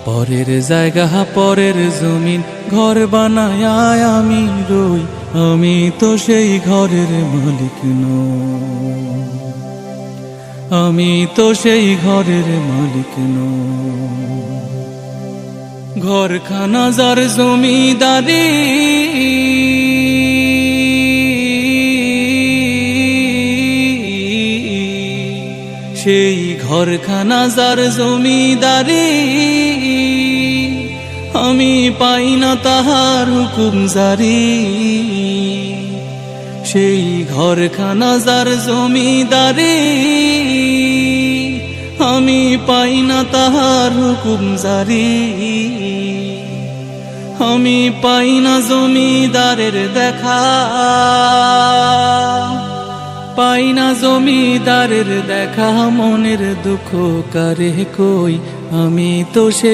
পরের জায়গা পরের জমিন ঘর বানায় আমি রই, আমি তো সেই ঘরের মালিক নই, আমি তো সেই ঘরের মালিক নই। ঘরখানা যার জমিদারি, সেই ঘরখানা যার জমিদারি, আমি পাই না তাহার হুকুম জারি। সেই ঘরখানা যার জমিদারি, আমি পাই না তাহার হুকুম জারি। আমি পাই না জমিদারের দেখা, পাই না জমিদারের দেখা, মনের দুঃখ কারে কই, আমি তো সে